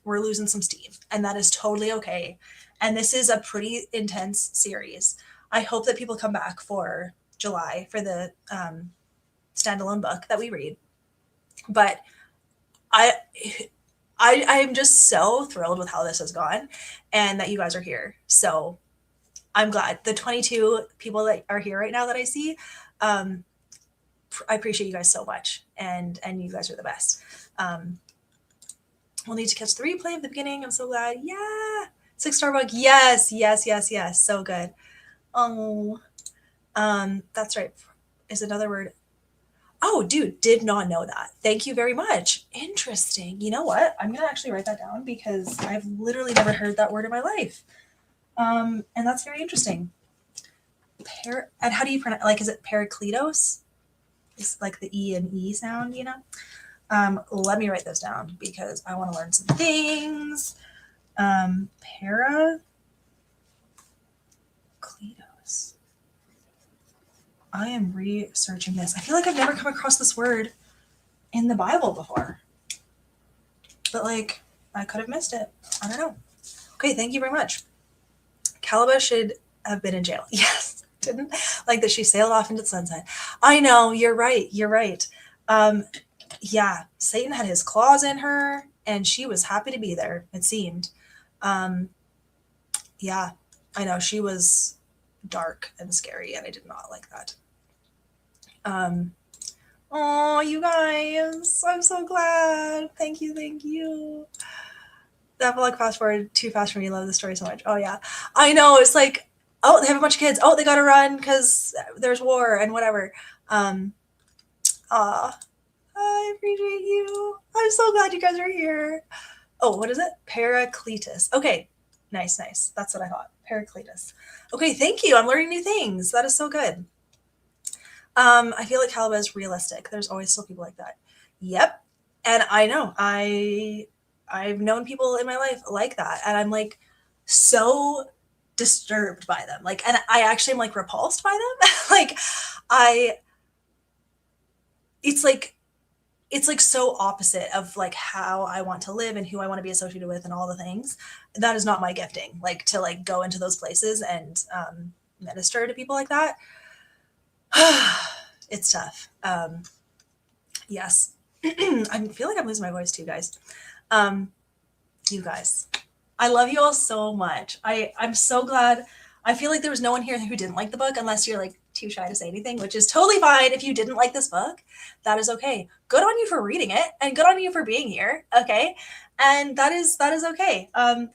we're losing some steam and that is totally okay. And this is a pretty intense series. I hope that people come back for July for the standalone book that we read. But I'm just so thrilled with how this has gone and that you guys are here. So I'm glad. The 22 people that are here right now that I see, I appreciate you guys so much. And you guys are the best. We'll need to catch the replay of the beginning. I'm so glad. Yeah. 6-star book. Yes. So good. Oh, that's right. Is another word. Oh, dude, did not know that. Thank you very much. Interesting. You know what? I'm going to actually write that down because I've literally never heard that word in my life. And that's very interesting. And how do you pronounce, like, is it Parakletos? It's like the E and E sound, you know? Let me write those down because I want to learn some things. Parakletos. I am researching this. I feel like I've never come across this word in the Bible before. But like, I could have missed it. I don't know. Okay, thank you very much. Calabash should have been in jail. Yes, didn't like that she sailed off into the sunset. I know, you're right. You're right. Yeah, Satan had his claws in her, and she was happy to be there, it seemed. Yeah, I know, she was dark and scary, and I did not like that. Oh, you guys, I'm so glad. Thank you, thank you. That like fast forward too fast for me. I love the story so much. Oh yeah, I know. It's like, oh, they have a bunch of kids. Oh, they gotta run because there's war and whatever. Ah, I appreciate you. I'm so glad you guys are here. Oh, what is it? Paracletus. Okay, nice, nice. That's what I thought. Paracletus. Okay, thank you. I'm learning new things. That is so good. I feel like Calaba is realistic. There's always still people like that. Yep. And I know I've known people in my life like that, and I'm like so disturbed by them. Like, and I actually am like repulsed by them. Like, I, it's like so opposite of like how I want to live and who I want to be associated with and all the things. That is not my gifting. Like to like go into those places and minister to people like that. It's tough. Yes. I feel like I'm losing my voice too, guys. You guys, I love you all so much. I'm so glad. I feel like there was no one here who didn't like the book, unless you're like too shy to say anything, which is totally fine. If you didn't like this book, that is okay. Good on you for reading it, and good on you for being here. Okay. And that is okay. I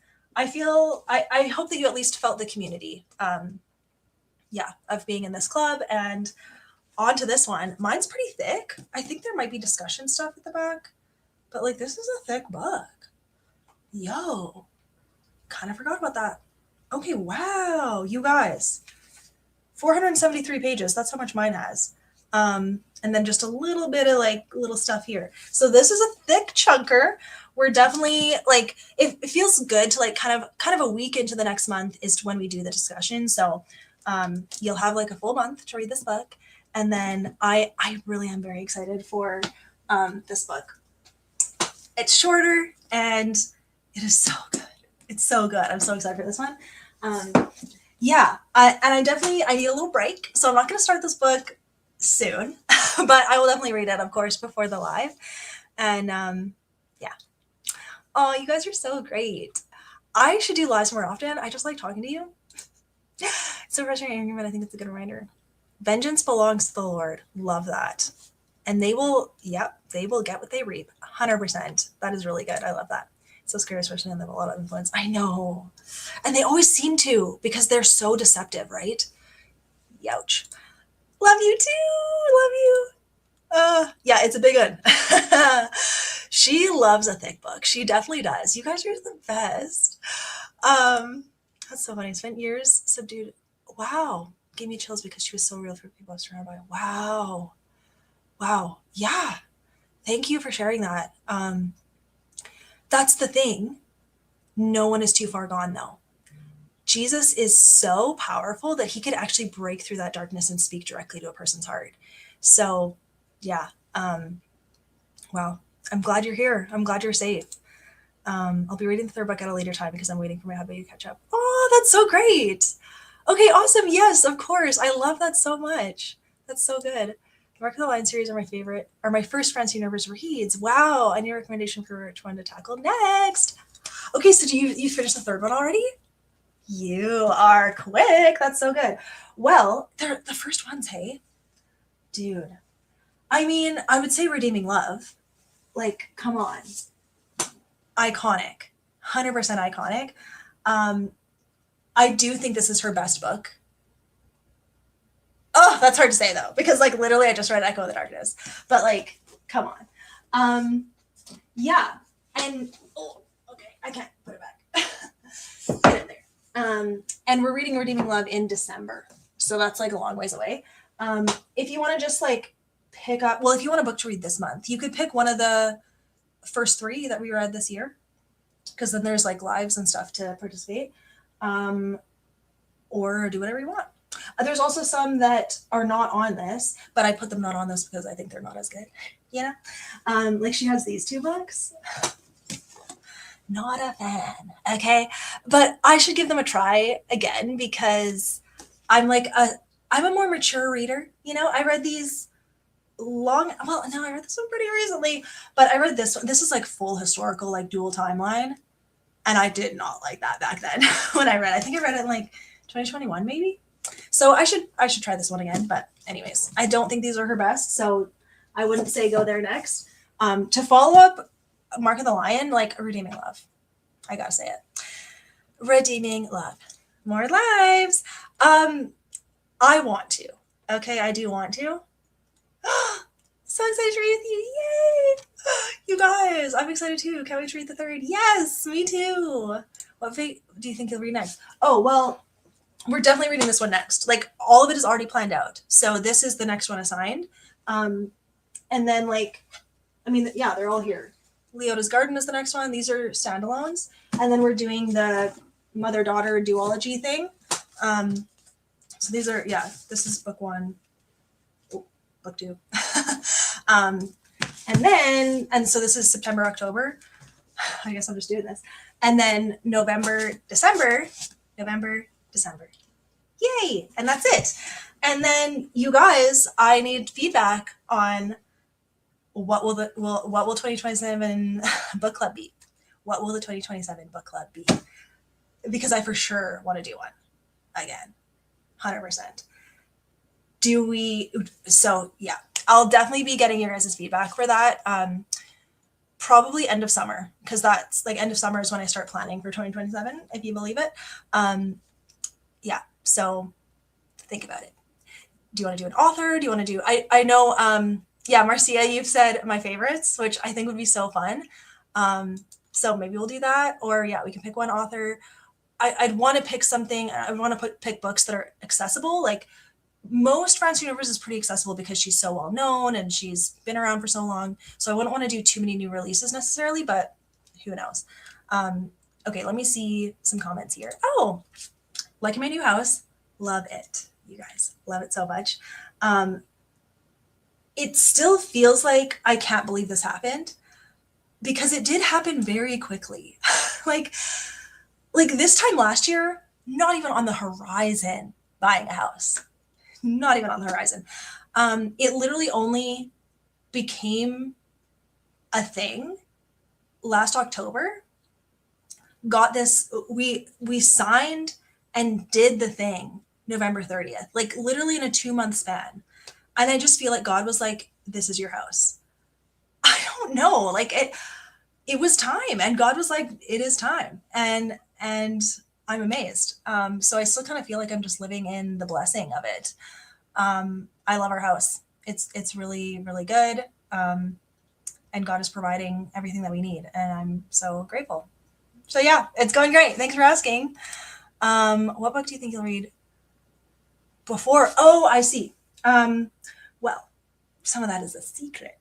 hope that you at least felt the community. Yeah, of being in this club. And on to this one. Mine's pretty thick. I think there might be discussion stuff at the back, but like this is a thick book. Yo, kind of forgot about that. Okay, wow, you guys. 473 pages. That's how much mine has. And then just a little bit of like little stuff here. So this is a thick chunker. We're definitely like, it feels good to like kind of a week into the next month is when we do the discussion. So you'll have like a full month to read this book. And then I really am very excited for this book. It's shorter and it is so good. It's so good. I'm so excited for this one. Yeah, I need a little break, so I'm not going to start this book soon, but I will definitely read it, of course, before the live. And yeah. Oh, you guys are so great. I should do lives more often. I just like talking to you. It's so frustrating, but I think it's a good reminder. Vengeance belongs to the Lord. Love that. And they will get what they reap. 100%. That is really good. I love that. So scary, especially when they have a lot of influence. I know. And they always seem to, because they're so deceptive, right? Youch. Love you too. Love you. Yeah, it's a big one. She loves a thick book. She definitely does. You guys are the best. That's so funny. Spent years subdued. Wow. Gave me chills because she was so real for people I was surrounded by. Wow. Wow. Yeah. Thank you for sharing that. That's the thing. No one is too far gone, though. Jesus is so powerful that he could actually break through that darkness and speak directly to a person's heart. So, yeah. Wow. I'm glad you're here. I'm glad you're safe. I'll be reading the third book at a later time because I'm waiting for my hubby to catch up. Oh, that's so great. Okay, awesome. Yes, of course. I love that so much. That's so good. The Mark of the Lion series are my favorite, are my first Francine Rivers reads. Wow, I need a recommendation for which one to tackle next. Okay, so you finished the third one already? You are quick. That's so good. Well, they're the first ones, hey? Dude. I mean, I would say Redeeming Love. Like, come on. Iconic. 100% iconic. I do think this is her best book. Oh, that's hard to say though, because like literally I just read Echo of the Darkness. But like, come on. Yeah. And oh, okay, I can't put it back. Get it there. And we're reading Redeeming Love in December. So that's like a long ways away. If you want to just like pick up, well, if you want a book to read this month, you could pick one of the first 3 that we read this year, because then there's like lives and stuff to participate, or do whatever you want. There's also some that are not on this, but I put them not on this because I think they're not as good, you know? Like she has these 2 books. Not a fan, okay? But I should give them a try again because I'm a more mature reader, you know? I read these I read this one pretty recently, but I read this one. This is like full historical, like dual timeline. And I did not like that back then when I read. I think I read it in like 2021 maybe. So I should try this one again. But anyways, I don't think these are her best, so I wouldn't say go there next. To follow up Mark of the Lion, like Redeeming Love. I gotta say it. Redeeming Love. More lives. I want to. Okay, I do want to. So excited to read with you. Yay! You guys, I'm excited too. Can't wait to read the 3rd. Yes, me too. What fate do you think you'll read next? Oh, well, we're definitely reading this one next. Like, all of it is already planned out. So this is the next one assigned. And then, like, I mean, yeah, they're all here. Leota's Garden is the next one. These are standalones. And then we're doing the mother-daughter duology thing. So these are, yeah, this is book 1. Oh, book 2. And so this is September, October. I guess I'm just doing this. And then November, December. Yay! And that's it. And then you guys, I need feedback on what will 2027 book club be? What will the 2027 book club be? Because I for sure want to do one again. 100%. So yeah, I'll definitely be getting your guys' feedback for that. Probably end of summer, because that's like end of summer is when I start planning for 2027, if you believe it. Yeah, so think about it. Do you want to do an author? Do you want to do, I know, yeah, Marcia, you've said my favorites, which I think would be so fun. So maybe we'll do that, or yeah, we can pick one author. I'd want to pick something. I want to pick books that are accessible. Like most Francine Rivers is pretty accessible because she's so well known and she's been around for so long. So I wouldn't want to do too many new releases necessarily, but who knows? Okay, let me see some comments here. Oh, liking my new house. Love it, you guys. Love it so much. It still feels like I can't believe this happened because it did happen very quickly. like this time last year, not even on the horizon buying a house. Not even on the horizon. It literally only became a thing last October. Got this, we signed and did the thing November 30th, like literally in a 2-month span. And I just feel like God was like, this is your house. I don't know, like it was time, and God was like, it is time. And I'm amazed. So I still kind of feel like I'm just living in the blessing of it. I love our house. It's really, really good. And God is providing everything that we need. And I'm so grateful. So yeah, it's going great. Thanks for asking. What book do you think you'll read before? Oh, I see. Well, some of that is a secret.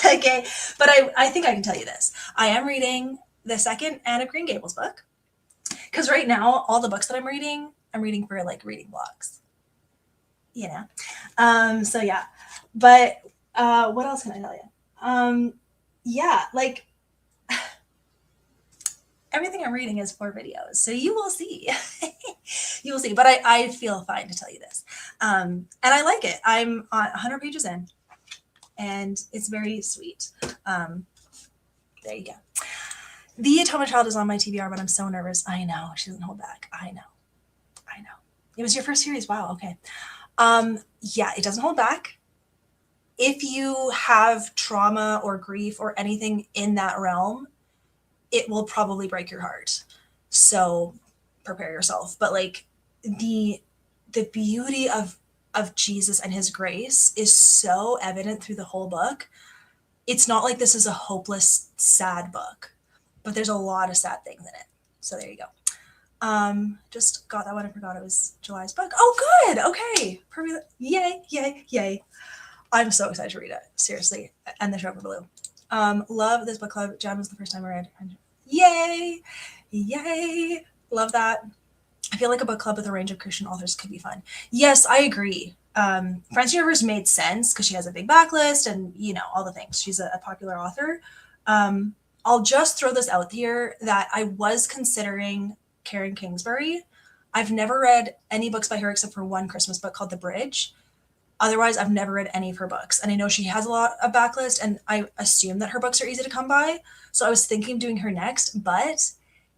Okay. But I think I can tell you this. I am reading the second Anne of Green Gables book. Because right now, all the books that I'm reading for like reading blogs. You know? So yeah. But what else can I tell you? Yeah, like everything I'm reading is for videos. So you will see. You will see. But I feel fine to tell you this. And I like it. I'm 100 pages in. And it's very sweet. There you go. The Atonement Child is on my TBR, but I'm so nervous. I know. She doesn't hold back. I know. It was your first series. Wow. Okay. Yeah, it doesn't hold back. If you have trauma or grief or anything in that realm, it will probably break your heart. So prepare yourself. But like the beauty of Jesus and his grace is so evident through the whole book. It's not like this is a hopeless, sad book, but there's a lot of sad things in it. So there you go. Just got that one. I forgot it was July's book. Oh, good. Okay. Yay. I'm so excited to read it. Seriously. And the show for Blue. Love this book club. Jan was the first time I read. Yay. Love that. I feel like a book club with a range of Christian authors could be fun. Yes, I agree. Francine Rivers made sense because she has a big backlist and, all the things. She's a popular author. I'll just throw this out here that I was considering Karen Kingsbury. I've never read any books by her except for one Christmas book called The Bridge. Otherwise, I've never read any of her books. And I know she has a lot of backlist, and I assume that her books are easy to come by. So I was thinking of doing her next. But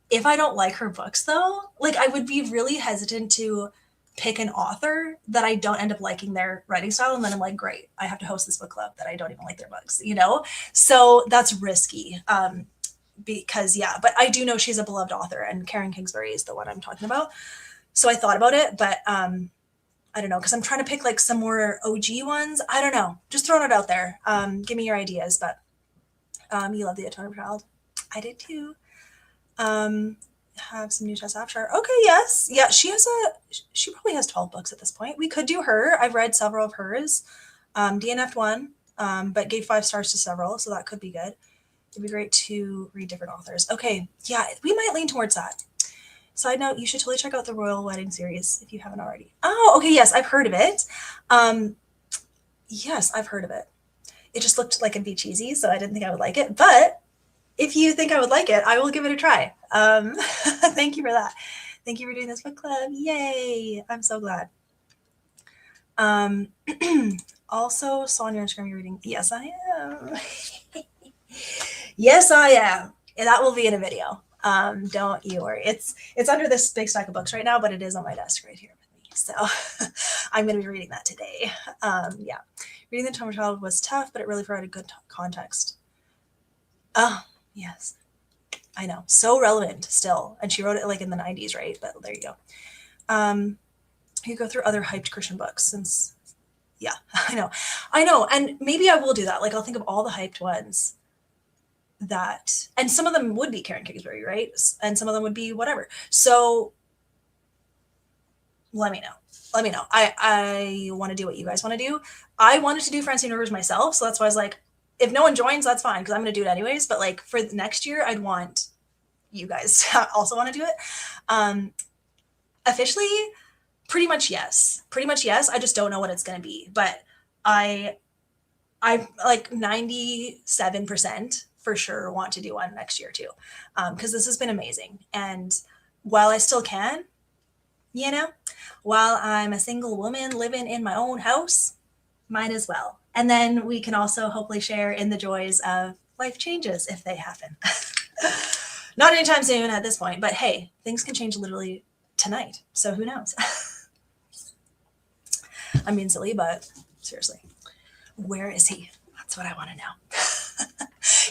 if I don't like her books, though, I would be really hesitant to pick an author that I don't end up liking their writing style. And then I'm like, great, I have to host this book club that I don't even like their books. So that's risky. Because, yeah, but I do know she's a beloved author, and Karen Kingsbury is the one I'm talking about. So I thought about it, but I don't know, because I'm trying to pick some more OG ones. I don't know. Just throwing it out there. Give me your ideas, but you love the Atonement Child. I did too. Have some new Tessa Afshar. Okay, yes. Yeah, she probably has 12 books at this point. We could do her. I've read several of hers. DNF'd one, but gave 5 stars to several, so that could be good. It'd be great to read different authors. Okay, yeah, we might lean towards that. Side note, you should totally check out the Royal Wedding series if you haven't already. Oh, okay, yes, I've heard of it. Yes, I've heard of it. It just looked like it'd be cheesy, so I didn't think I would like it. But if you think I would like it, I will give it a try. Thank you for that. Thank you for doing this book club. Yay! I'm so glad. Also, Sonia and Scrum, you're reading. Yes, I am. Yes, I am. And that will be in a video. Don't you worry. It's under this big stack of books right now, but it is on my desk right here with me. So I'm going to be reading that today. Yeah. Reading The Atonement Child was tough, but it really provided good context. Oh, yes. I know. So relevant still. And she wrote it in the 90s, right? But there you go. You go through other hyped Christian books since, yeah, I know. And maybe I will do that. I'll think of all the hyped ones that, and some of them would be Karen Kingsbury, right? And some of them would be whatever. So let me know. I want to do what you guys want to do. I wanted to do Francine Rivers myself. So that's why I was like, if no one joins, that's fine, because I'm going to do it anyways. But for the next year, I'd want you guys to also want to do it. Officially, pretty much yes. I just don't know what it's going to be. But I'm 97% for sure want to do one next year too. Because this has been amazing. And while I still can, while I'm a single woman living in my own house, might as well. And then we can also hopefully share in the joys of life changes if they happen. Not anytime soon at this point, but hey, things can change literally tonight. So who knows? I'm being silly, but seriously, where is he? That's what I want to know.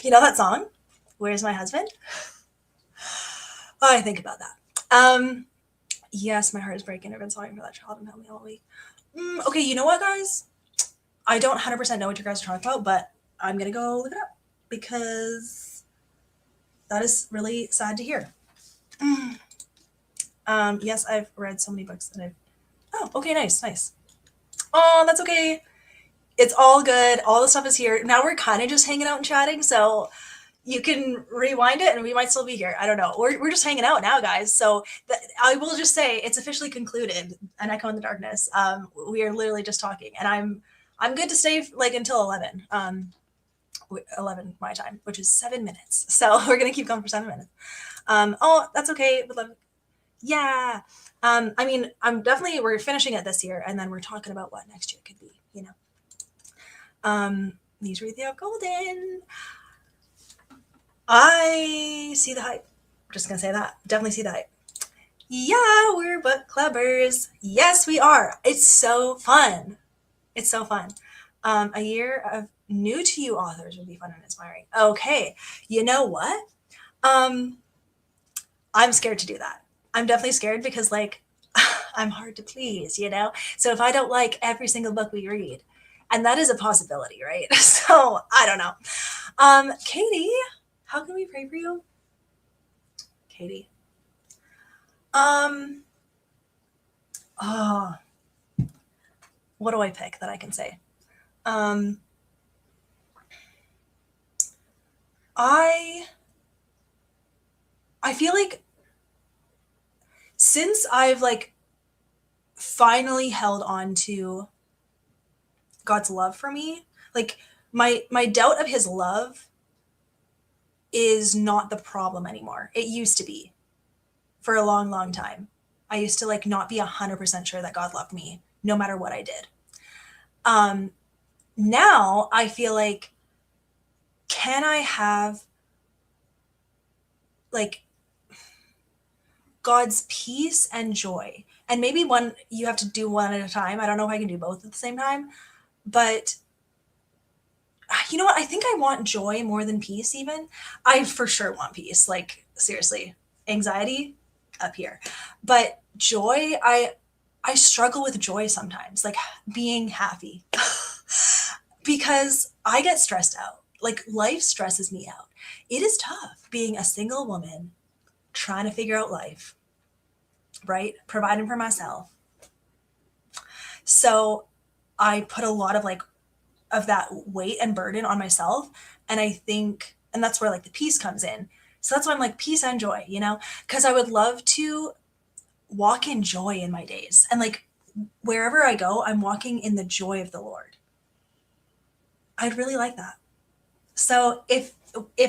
You know that song? Where's my husband? Oh, I think about that. Yes, my heart is breaking. I've been sorry for that child and help me all week. Okay, you know what, guys? I don't 100% know what you guys are talking about, but I'm going to go look it up because that is really sad to hear. Yes, I've read so many books that oh, okay, nice. Oh, that's okay. It's all good. All the stuff is here. Now we're kind of just hanging out and chatting, so you can rewind it and we might still be here. I don't know. We're just hanging out now, guys. So I will just say it's officially concluded. An Echo in the Darkness. We are literally just talking, and I'm good to stay until 11. 11 my time, which is 7 minutes. So we're gonna keep going for 7 minutes. Oh, that's okay. Yeah. We're finishing it this year, and then we're talking about what next year could be. These wreath of golden. I see the hype. I'm just gonna say that. Definitely see the hype. Yeah, we're book clubbers. Yes, we are. It's so fun. A year of new to you authors would be fun and inspiring. Okay, you know what? I'm scared to do that. I'm definitely scared because I'm hard to please, So if I don't like every single book we read, and that is a possibility, right? So I don't know. Katie, how can we pray for you? Katie. What do I pick that I can say? I feel like since I've finally held on to God's love for me. Like my doubt of his love is not the problem anymore. It used to be for a long, long time. I used to like not be 100% sure that God loved me no matter what I did. Now I feel like, can I have like God's peace and joy? And maybe one, you have to do one at a time. I don't know if I can do both at the same time, but you know what? I think I want joy more than peace even. I for sure want peace. Like seriously, anxiety up here. But joy, I struggle with joy sometimes, like being happy. Because I get stressed out. Like life stresses me out. It is tough being a single woman trying to figure out life, right? Providing for myself. So I put a lot of like of that weight and burden on myself. And I think, and that's where like the peace comes in. So that's why I'm like peace and joy, you know, because I would love to walk in joy in my days. And like wherever I go, I'm walking in the joy of the Lord. I'd really like that. So if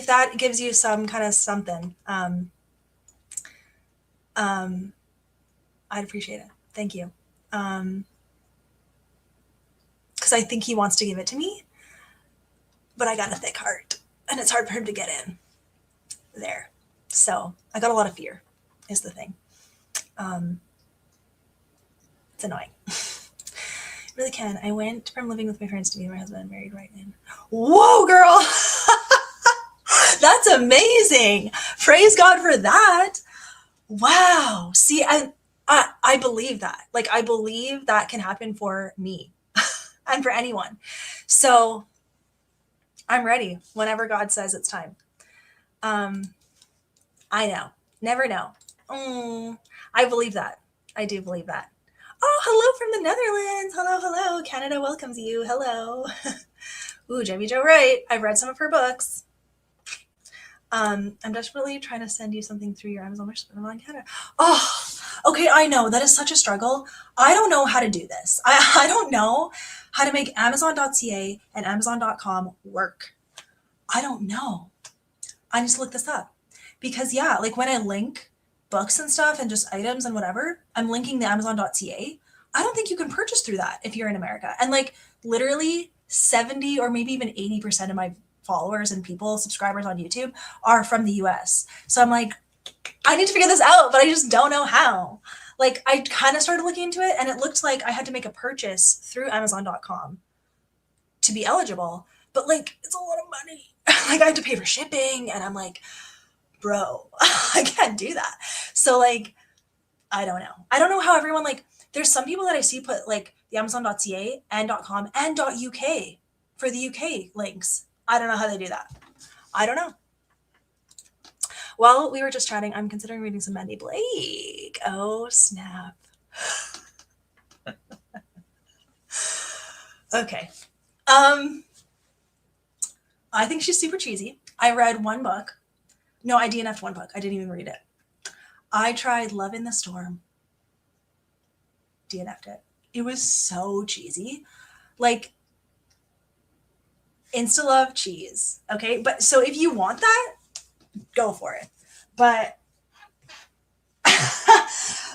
that gives you some kind of something, I'd appreciate it. Thank you. Because I think he wants to give it to me, but I got a thick heart, and it's hard for him to get in there. So I got a lot of fear, is the thing. It's annoying. Really can. I went from living with my friends to meeting my husband, married right in. Whoa, girl! That's amazing. Praise God for that. Wow. See, I believe that. Like, I believe that can happen for me and for anyone. So I'm ready whenever God says it's time. I know. Never know. I believe that. I do believe that. Oh, hello from the Netherlands. Hello, hello. Canada welcomes you. Hello. Ooh, Jamie Jo Wright. I've read some of her books. I'm desperately trying to send you something through your Amazon wish, but I'm on Canada. Oh, okay. I know that is such a struggle. I don't know how to do this. I don't know how to make Amazon.ca and Amazon.com work. I don't know. I need to look this up because yeah, like when I link books and stuff and just items and whatever, I'm linking the Amazon.ca. I don't think you can purchase through that if you're in America. And like literally 70 or maybe even 80% of my followers and people, subscribers on YouTube are from the US. So I'm like, I need to figure this out, but I just don't know how. Like I kind of started looking into it and it looked like I had to make a purchase through Amazon.com to be eligible, but like it's a lot of money. Like I have to pay for shipping and I'm like, bro, I can't do that. So like, I don't know. I don't know how everyone like, there's some people that I see put like the Amazon.ca and .com and .uk for the UK links. I don't know how they do that. I don't know. While we were just chatting, I'm considering reading some Mandy Blake. Oh, snap. Okay. I think she's super cheesy. I read one book. No, I DNF'd one book. I didn't even read it. I tried Love in the Storm. DNF'd it. It was so cheesy. Like, Insta love cheese. Okay. But so if you want that, go for it. But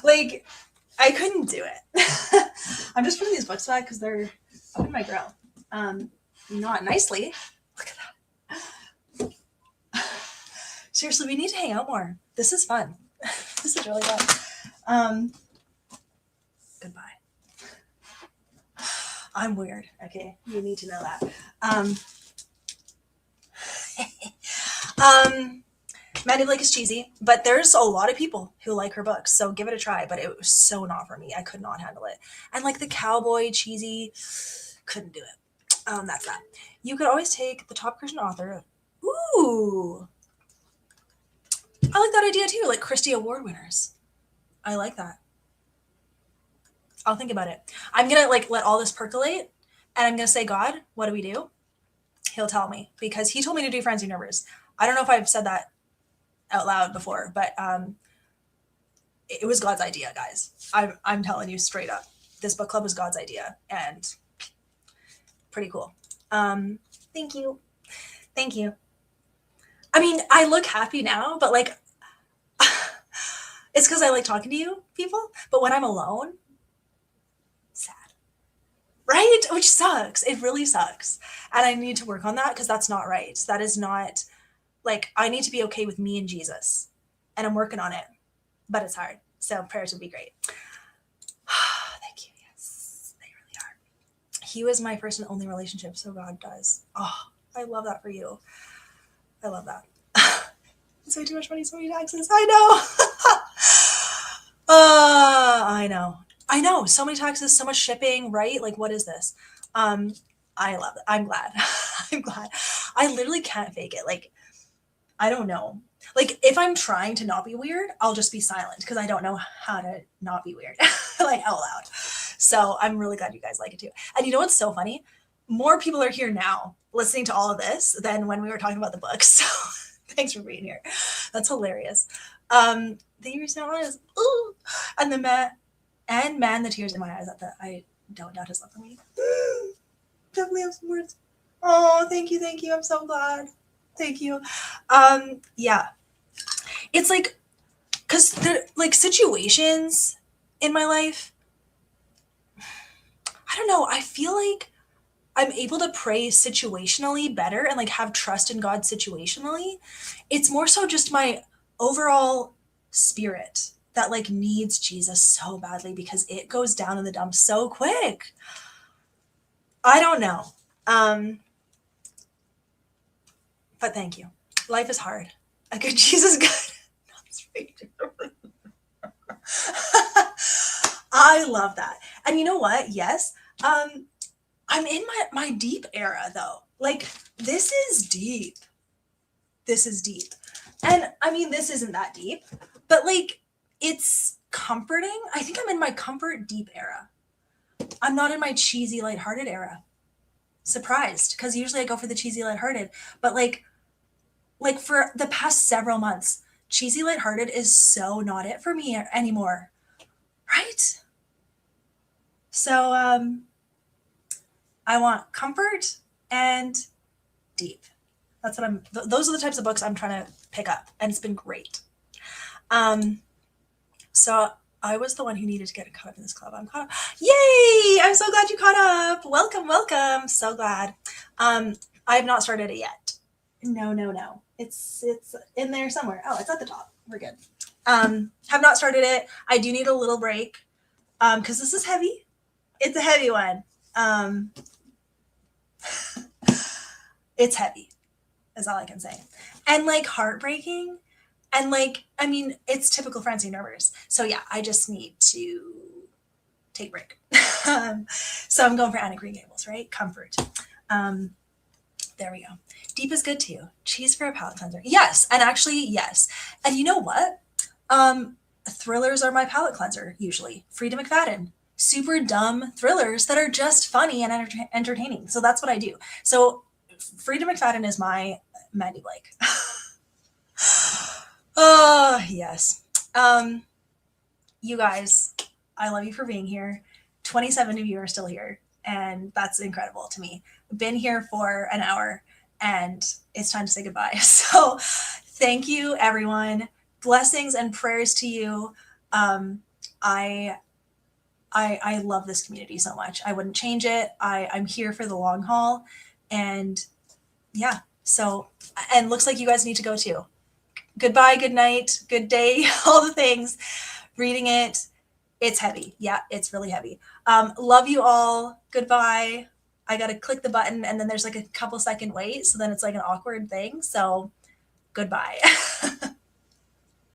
like, I couldn't do it. I'm just putting these books back because they're up in my grill. Not nicely. Look at that. Seriously, we need to hang out more. This is fun. This is really fun. Goodbye. I'm weird. Okay, you need to know that. Mandy Blake is cheesy, but there's a lot of people who like her books, so give it a try. But it was so not for me. I could not handle it. And like the cowboy cheesy, couldn't do it. That's that. You could always take the top Christian author. Ooh, I like that idea too. Like Christie Award winners. I like that. I'll think about it. I'm gonna like let all this percolate, and I'm gonna say, God, what do we do? He'll tell me because he told me to do Francine Rivers. I don't know if I've said that out loud before, but it was God's idea, guys. I'm telling you straight up. This book club was God's idea, and pretty cool. Thank you. Thank you. I mean, I look happy now, but like, it's because I like talking to you people. But when I'm alone, sad, right? Which sucks. It really sucks. And I need to work on that because that's not right. That is not like, I need to be okay with me and Jesus. And I'm working on it, but it's hard. So prayers would be great. Thank you. Yes, they really are. He was my first and only relationship, so God does. Oh, I love that for you. I love that. It's way too much money, so many taxes. I know. I know. I know. So many taxes, so much shipping, right? Like, what is this? I love it. I'm glad. I'm glad. I literally can't fake it. Like, I don't know. Like, if I'm trying to not be weird, I'll just be silent because I don't know how to not be weird, like out loud. So I'm really glad you guys like it too. And you know what's so funny? More people are here now listening to all of this than when we were talking about the book. So thanks for being here. That's hilarious. The years now is ooh, and the man, the tears in my eyes at the I don't doubt his love for me. Definitely have some words. Oh, thank you. I'm so glad. Thank you. Yeah. It's like, because there like situations in my life, I don't know, I feel like I'm able to pray situationally better and like have trust in God situationally. It's more so just my overall spirit that like needs Jesus so badly because it goes down in the dumps so quick. I don't know. But thank you. Life is hard. A good Jesus good. I love that. And you know what? Yes. I'm in my deep era though. Like this is deep. This is deep. And I mean this isn't that deep, but like it's comforting. I think I'm in my comfort deep era. I'm not in my cheesy lighthearted era. Surprised because usually I go for the cheesy lighthearted, but like for the past several months, cheesy lighthearted is so not it for me anymore. Right? So I want comfort and deep. That's what those are the types of books I'm trying to pick up, and it's been great. So I was the one who needed to get caught up in this club. I'm caught up. Yay! I'm so glad you caught up. Welcome. So glad. I have not started it yet. No. It's in there somewhere. Oh, it's at the top. We're good. Have not started it. I do need a little break. Because this is heavy. It's a heavy one. It's heavy, is all I can say. And like heartbreaking. And like, I mean, it's typical Francine Rivers. So yeah, I just need to take a break. So I'm going for Anna Green Gables, right? Comfort. There we go. Deep is good too. Cheese for a palate cleanser. Yes. And actually, yes. And you know what? Thrillers are my palate cleanser, usually. Frida McFadden. Super dumb thrillers that are just funny and entertaining. So that's what I do. So Frida McFadden is my Mandy Blake. Oh, yes. You guys, I love you for being here. 27 of you are still here, and that's incredible to me. Been here for an hour, and it's time to say goodbye. So thank you, everyone. Blessings and prayers to you. I love this community so much. I wouldn't change it. I'm here for the long haul, and yeah. So, and looks like you guys need to go too. Goodbye, good night, good day, all the things. Reading it, it's heavy. Yeah, it's really heavy. Love you all. Goodbye. I got to click the button and then there's like a couple second wait. So then it's like an awkward thing. So goodbye.